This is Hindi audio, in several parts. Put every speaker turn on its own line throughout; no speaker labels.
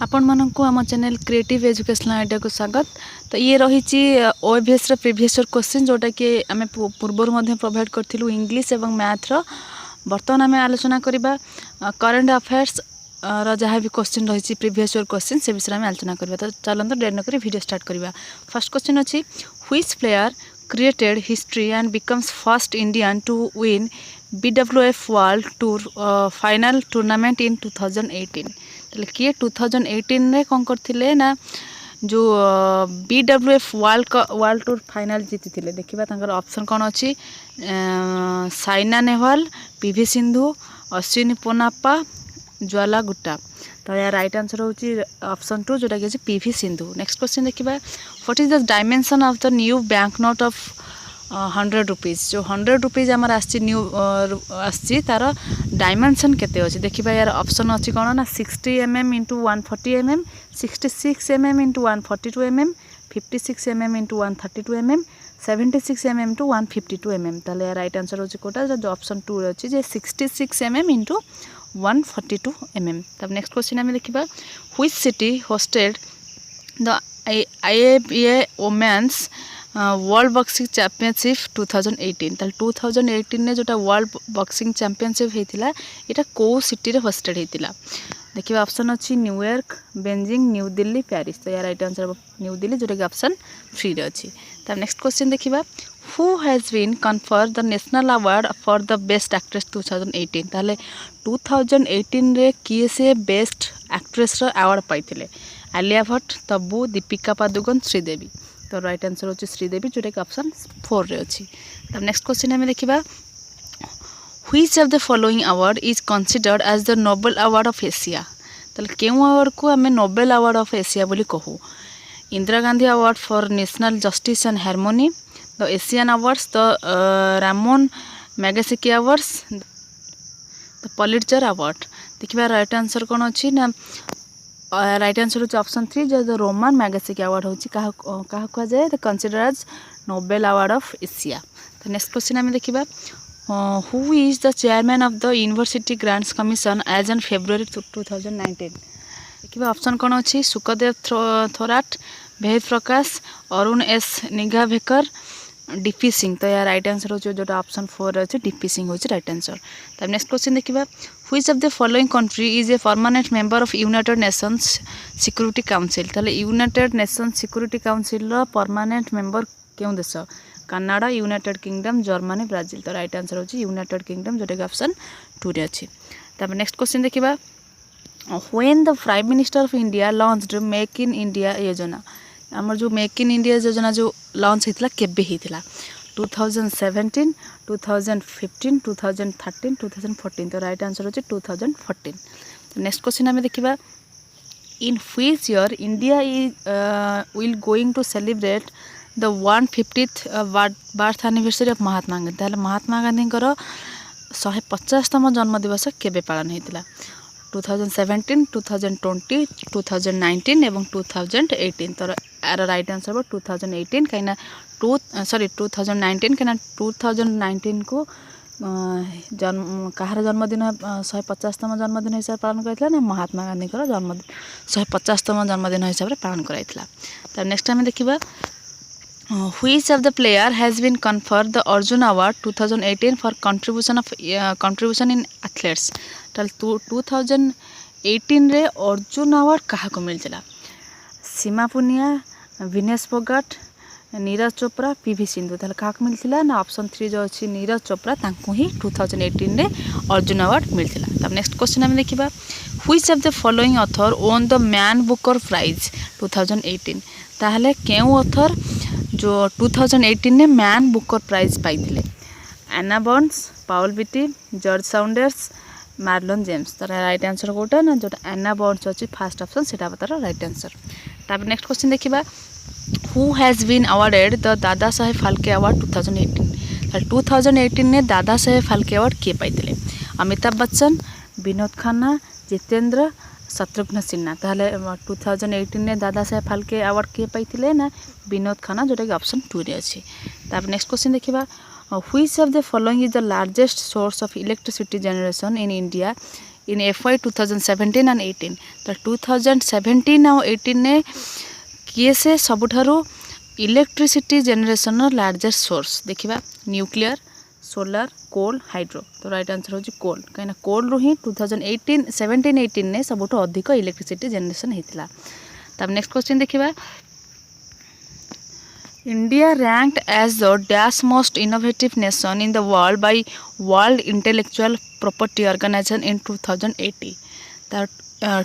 आपण मानक आम चैनल क्रिएटिव एजुकेशनल आइडिया को स्वागत। तो ये रही ओएभीएस प्रीवियस ईयर क्वेश्चन जोटा कि आम पूर्वर प्रोवाइड करूँ इंग्लिश और मैथ रो। बर्तमान आम आलोचना करवा करंट अफेयर्स जहाँ भी क्वेश्चन रही प्रीवियस ईयर क्वेश्चन से विषय में आलोचना करवा। तो चलते डेर नक वीडियो स्टार्ट करवा। फर्स्ट क्वेश्चन अच्छी which player created history and becomes first Indian to win BWF world tour final tournament in 2018। किए 2018 रे कौन करथिले ना जो BWF वर्ल्ड टूर फाइनल जीति थिले। देखिबा तांकर ऑप्शन कौन अच्छी साइना नेहवाल, PV सिंधु, अश्विनी पोनाप्पा, ज्वाला गुट्टा। तो यार राइट आंसर होची ऑप्शन 2 जोटा कि PV सिंधु। नेक्स्ट क्वेश्चन देखिबा what is the dimension of the new bank note of 100 rupees. जो 100 रुपीज आमर आसी न्यू आसी तार डायमेंशन केते अछि। देखिबा यार ऑप्शन अछि कोन ना 60 mm into 140 mm, 66 mm into 142 mm, 56 mm into 132 mm, 76 mm into 152 mm। ताले यार राइट आंसर होछि कोटा जो ऑप्शन 2 रे अछि जे 66 mm इंटू 142 mm। तब नेक्स्ट क्वेश्चन हम देखिबा which city hosted the IABA women's world boxing championship 2018। ताल 2018 ने जोटा वर्ल्ड बॉक्सिंग चैंपियनशिप होता यहाँ कौ सिटी रे होस्टेड होता। देखिए ऑप्शन अच्छी New York, Beijing, new Delhi, Paris. तो यार राइट आंसर न्यू दिल्ली जोटा कि ऑप्शन 3 रे अच्छी। तब नेक्स्ट क्वेश्चन देखिबा who has been conferred the national award for the best actress 2018। ताले 2018 रे किए से बेस्ट एक्ट्रेस रो अवार्ड पाइथिले आलिया भट्ट, तब्बू, दीपिका पादुकोण, श्रीदेवी। तो राइट आंसर होची श्रीदेवी जोटा कि ऑप्शन 4 रे अच्छी। तब नेक्स्ट क्वेश्चन हमें देखिबा which of the following award is considered as the Nobel award of Asia. ताले केउ अवार्ड को हमें नोबेल अवार्ड ऑफ एशिया बोली कहू। Indira Gandhi award for national justice and harmony, the Asian awards, the Ramon Magsaysay awards, the Pulitzer award. देखिबा राइट आंसर कौन अच्छी ना राइट आंसर होची ऑप्शन 3 जो द रोमन मैगसेसे अवार्ड होची कहा कहा जाए the consider as Nobel award of Asia. तो नेक्स्ट क्वेश्चन हमें देखिबा who is the chairman of the university grants commission as on February 2019। देखिबा ऑप्शन कौन अच्छी सुखदेव थोराट, भेद प्रकाश, अरुण एस निगाभेकर, DP सिंह। तो यार राइट आंसर हो जो ऑप्शन 4 अच्छे DP सिंह हो राइट आंसर। तब नेक्स्ट क्वेश्चन देखिबा which of the following country is a permanent member of United Nations security council. ताले यूनाइटेड नेशंस सिक्योरिटी काउंसिल रो परमानेंट मेंबर केउ देश Canada, United kingdom, Germany, Brazil. तो राइट आंसर होची यूनाइटेड किंगडम जोटा कि ऑप्शन 2 रे अछि। तब नेक्स्ट क्वेश्चन देखिबा when the prime minister of India launched make in India योजना। आमर जो मेक इन इंडिया योजना जो लॉन्च होता केबे होता 2017, 2015, 2013, 2014। तो राइट आंसर होची 2014। नेक्स्ट क्वेश्चन हमें देखिबा in which year India will going to celebrate the 150th birth anniversary of Mahatma Gandhi. ताले महात्मा गांधी 150तम जन्मदिवस केबे पालन होता 2017, 2020, 2019 एवं 2018। तो यार राइट आंसर हो 2018 कहीं 2019 कहीं 2019 को जन्म कहार जन्मदिन 150तम जन्मदिन हिसाब से पालन कराइला ना महात्मा गांधी जन्मदिन 150तम जन्मदिन हिसाब से पालन कराइला। तब नेक्स्ट हमें देखिबा which of the player has been conferred the Arjuna award 2018 for contribution in athletes. ताल 2018 रे अर्जुन अवार्ड कहा को मिलला सीमा पुनिया, विनेश फोगाट, नीरज चोपड़ा, PV सिंधु। ताल कहा मिलता ना ऑप्शन 3 जो अच्छी नीरज चोपड़ा तांको ही 2018 रे अर्जुन अवार्ड मिलता। तब नेक्स्ट क्वेश्चन हमें देखिबा which of the following author won the Man Booker prize 2018। ताहले केउ ऑथर जो 2018 ने मैन बुकर प्राइज पाइथिले Anna Burns, Paul Beatty, George Saunders, Marlon James. तार राइट आंसर कोटा ना जो एना बर्न्स अच्छी फर्स्ट ऑप्शन सेटा तार राइट आंसर। तब नेक्स्ट क्वेश्चन देखिबा who has been awarded the Dadasaheb Phalke award 2018। 2018 ने दादा साहेब फाल्के अवार्ड किए पाइथिले अमिताभ बच्चन, विनोद खन्ना, जितेंद्र, शत्रुघ्न सिन्हा। ताहले 2018 ने दादा साहेब फाल्के अवार्ड किए पाइथिले ना विनोद खन्ना जोटा कि ऑप्शन 2 रे अछि। तब नेक्स्ट क्वेश्चन देखिबा which of the following is the largest source of electricity generation in India in FY 2017 and 18। तो 2017 और 18 ने किए से सबुठारु इलेक्ट्रिसिटी जनरेशन लार्जेस्ट सोर्स देखिबा न्यूक्लियर सोलार कोल हाइड्रो। तो राइट आंसर होची कोल कहीं कोल रू ही 2017-18 ने सबुठो अधिक इलेक्ट्रिसिटी जनरेशन होता। तब नेक्स्ट क्वेश्चन देखिबा India ranked as the dash most innovative nation in the world by world intellectual property organisation in 2018। तो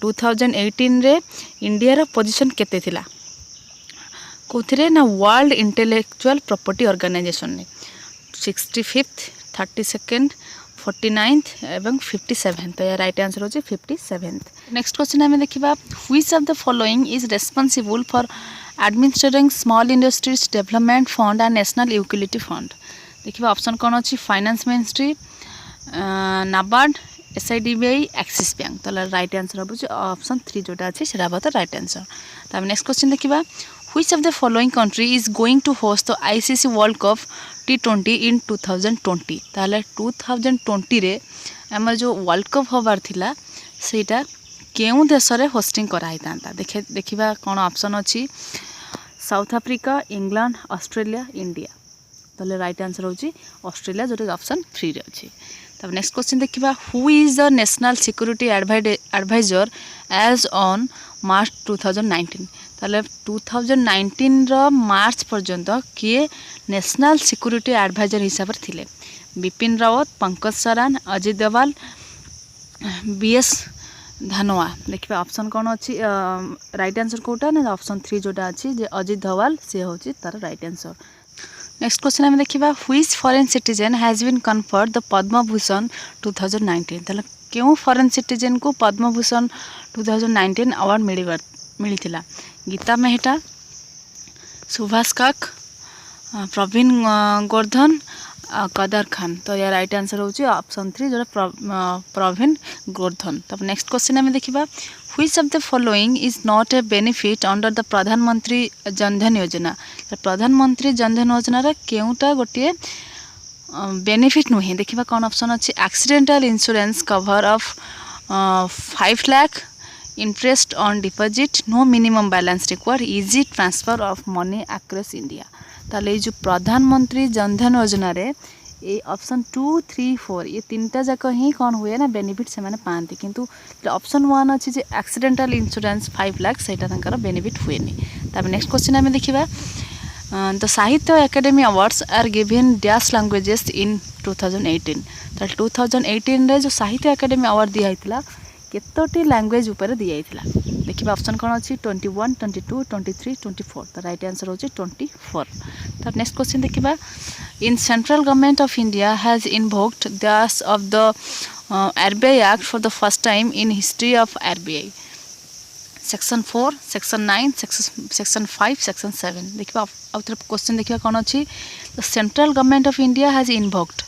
2018 रे इंडिया रा पोजीशन केते थिला कोथिरे ना वर्ल्ड इंटेलेक्चुअल प्रॉपर्टी ऑर्गेनाइजेशन ने 65th 32nd 49th एवं 57th। तो या राइट आंसर होची 57th। नेक्स्ट क्वेश्चन हमें देखिबा which of the following is responsible for administrating small industries development fund and national utility fund. देखिबा ऑप्शन कोन अछि finance ministry NABARD SIDBI axis bank. तो राइट आंसर होची ऑप्शन 3 जोटा अछि सेरा बात राइट आंसर। तब नेक्स्ट क्वेश्चन देखिबा Which of the following country is going to host the ICC World Cup T20 in 2020? ताले 2020 रे हमर जो वर्ल्ड कप होबार थिला सेटा केउ देश रे होस्टिंग कराई तांता देखिबा कोन ऑप्शन अछि South Africa England Australia India. ताले राइट आंसर होची ऑस्ट्रेलिया जोटा ऑप्शन 3 रे अछि। तब नेक्स्ट क्वेश्चन देखिबा who is the national security adviser as on March 2019। ताले 2019 रो मार्च पर्यंत किए नेशनल सिक्योरिटी एडवाइजर हिसाब रे थिले बिपिन रावत पंकज सरान अजित डोभाल BS धनोआ। देखिबा ऑप्शन कोन अछि राइट आंसर कोटा ना ऑप्शन 3 जोटा अछि जे अजित डोभाल से होछि तार राइट आंसर। नेक्स्ट क्वेश्चन हम देखिबा which foreign citizen has been conferred the Padma Bhushan 2019। ताले केउ फॉरेन सिटीजन को पद्म भूषण 2019 अवार्ड मिलिथिला गीता मेहटा सुभाष काक प्रवीण गोवर्धन कदर खान। तो या राइट आंसर होची ऑप्शन 3 जो प्रवीण गोवर्धन। तब नेक्स्ट क्वेश्चन हम देखिबा which of the following is not a benefit under the प्रधानमंत्री जन धन योजना। तो प्रधानमंत्री जन धन योजना रे केउटा गोटे बेनिफिट नुहे देखिबा कोन ऑप्शन अछि accidental insurance cover of 5 lakh interest on deposit no minimum balance required easy transfer of money across India. ताले जो प्रधानमंत्री जन धन योजना रे ए ऑप्शन 2 3 4 ये तीनटा जाक ही कौन हुए ना बेनिफिट से माने पांती किंतु ऑप्शन 1 अछि जे एक्सीडेंटल इंश्योरेंस 5 लाख सेटा तंकर बेनिफिट हुए नि। तब नेक्स्ट क्वेश्चन हमें देखिबा the Sahitya Akademi awards are given dash languages in 2018। तो 2018 रे जो साहित्य एकेडमी अवार्ड दिया हितला केतोटी लैंग्वेज ऊपर दिया हितला देखिबा ऑप्शन कोन अछि 21 22 23 24। तो राइट आंसर होची 24। तब नेक्स्ट क्वेश्चन देखिबा in central government of India has invoked दैश of the RBI act for the first time in history of RBI section 4 section 9 section 5 section 7। देखिबा आउटर क्वेश्चन देखिबा कोन अछि the central government of India has invoked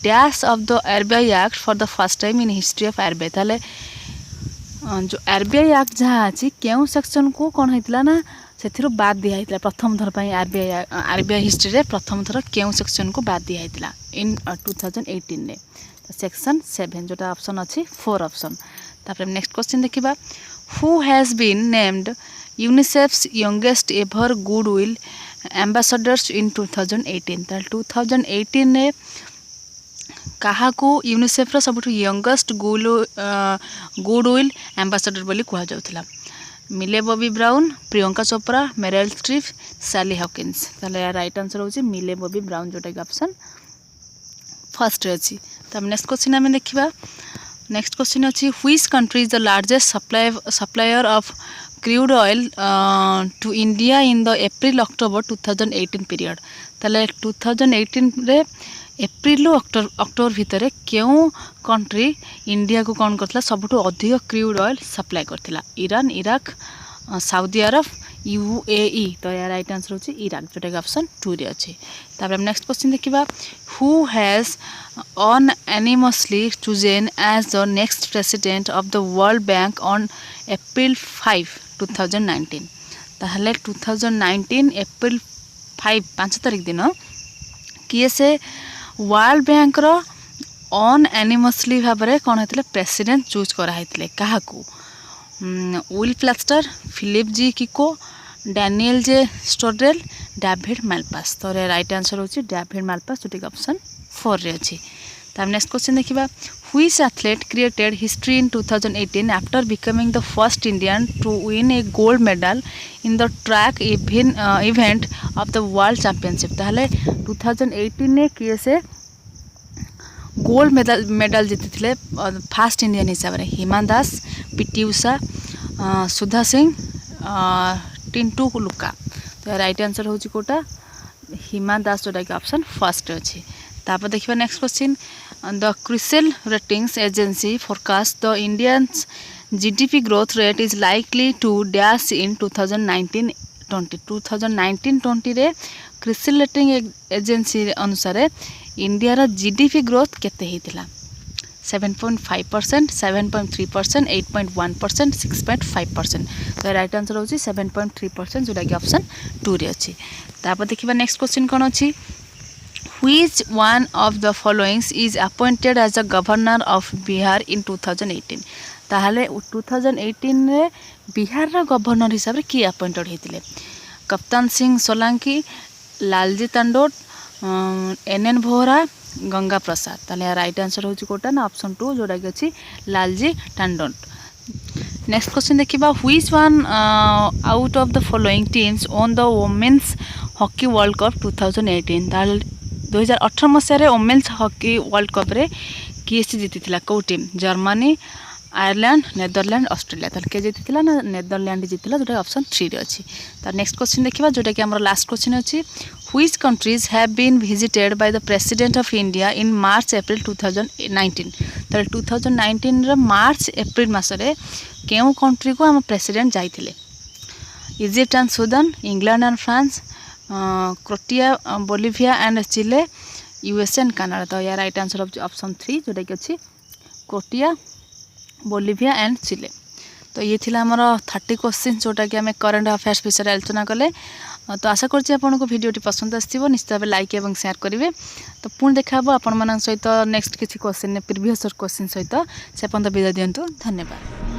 dash of the RBI act for the first time in history of RBI। ताले जो RBI एक्ट जहाँ अच्छी क्यों सेक्शन को कौन होता ना से बाद दिया प्रथम थर RBI हिस्ट्री रे प्रथम थर क्यों सेक्शन को बाद दिया इन 2018 रे सेक्शन 7 जोटा ऑप्शन अच्छी 4 ऑप्शन। तापर नेक्स्ट क्वेश्चन देखिबा who has been named UNICEF's youngest ever goodwill ambassadors in 2018। ताल 2018 रे कहा को यूनिसेफ रो सबठु यंगेस्ट गुडविल एम्बेसडर बोली कहा जाउथला Millie Bobby Brown Priyanka Chopra Meryl Streep Sally Hawkins. ताले राइट आंसर होची मिले बॉबी ब्राउन जोटा ऑप्शन फर्स्ट रे अछि। तब नेक्स्ट क्वेश्चन हमें देखिबा नेक्स्ट क्वेश्चन अछि which country is the largest supplier of crude oil to India in the April October 2018 period. ताले 2018 रे एप्रिल अक्टोबर भितर क्यों कंट्री इंडिया को कौन करथिला सबठु अधिक क्रूड ऑयल सप्लाई करथिला Iran Iraq Saudi Arabia UAE। तो या राइट आंसर होची इराक जोटा ऑप्शन 2 रे अछि। तापर नेक्स्ट क्वेश्चन देखिबा who has unanimously chosen as the next president of the World Bank on April 5 2019। ताहले 2019 एप्रिल 5 तारीख दिन किए से वर्ल्ड बैंक रो अनएनिमसली भाव में कौन होते प्रेसिडेंट चूज कराई क्या Will Plaster, Philip G Kiko, Daniel J Storel, David Malpass. तो राइट आंसर होची डेविड मालपास जोटा ऑप्शन 4 रे अछि। तब नेक्स्ट क्वेश्चन देखिबा which athlete created history in 2018 after becoming the first Indian to win a gold medal in the track event of the world championship. ताहले 2018 ने किए से गोल्ड मेडल जीति फास्ट इंडियन हिसाब से हिमा दास, पीटी उषा, सुधा सिंह, टिंटू लुका। तो राइट आंसर होची कोटा हिमा दास जोटा कि ऑप्शन फर्स्ट अच्छी। तापर देखिए next question the CRISIL ratings agency forecast the Indians GDP growth rate is likely to dash in 2019-20 2019-20 रे क्रिसिल रेटिंग एजेंसी अनुसार इंडिया रा जीडीपी ग्रोथ केते हेतिला 7.5%, 7.3%, 8.1%, 6.5%। तो राइट आंसर होची 7.3% जोटा कि ऑप्शन 2 रे अछि। तापर देखिबा नेक्स्ट क्वेश्चन कोन अछि Which one of the following is appointed as the governor of Bihar in 2018? ताहले 2018 रे बिहार रा गवर्नर हिसाब रे की अपॉइंटेड हेतिले कप्तान सिंह सोलंकी, लालजी टंडन, एनएन वोहरा, गंगा प्रसाद। ताहले राइट आंसर होची कोटा ना ऑप्शन 2 जोटा कि अछि लालजी टंडन। नेक्स्ट क्वेश्चन देखिबा which one out of the following teams on the women's hockey world cup 2018। ताहले 2018 मसीह वुमेन्स हॉकी वर्ल्ड कप रे किए से जीति कौ team Germany, Ireland, Netherland, Australia. ताल के जीति ना नेदरलैंड जीतिला जोटा ऑप्शन 3 रे अछि। तार नेक्स्ट क्वेश्चन देखिबा जोटा कि हमर लास्ट क्वेश्चन अछि which countries have been visited by the president of India in March April 2019। ताल 2019 रे मार्च एप्रिल मास रे केउ कंट्री को हम प्रेसिडेंट जाइथिले Egypt and Sudan, England and France, Croatia, Bolivia and Chile, USA and Canada. तो या राइट आंसर ऑप्शन 3 जोटा कि अछि क्रोएशिया, बोलिविया एंड चिले। तो ये थिला हमर 30 क्वेश्चन जोटा कि हमें करंट अफेयर्स विषय आलोचना कले। तो आशा करछि आपनको वीडियोटी पसंद आस्थिबो निश्चित भाव लाइक एवं शेयर करेंगे। तो पुणी देखाबो आपण मन सहित नेक्स्ट किछि क्वेश्चन प्रीवियस क्वेश्चन सहित से पर्यंत विदा दियंतु। धन्यवाद।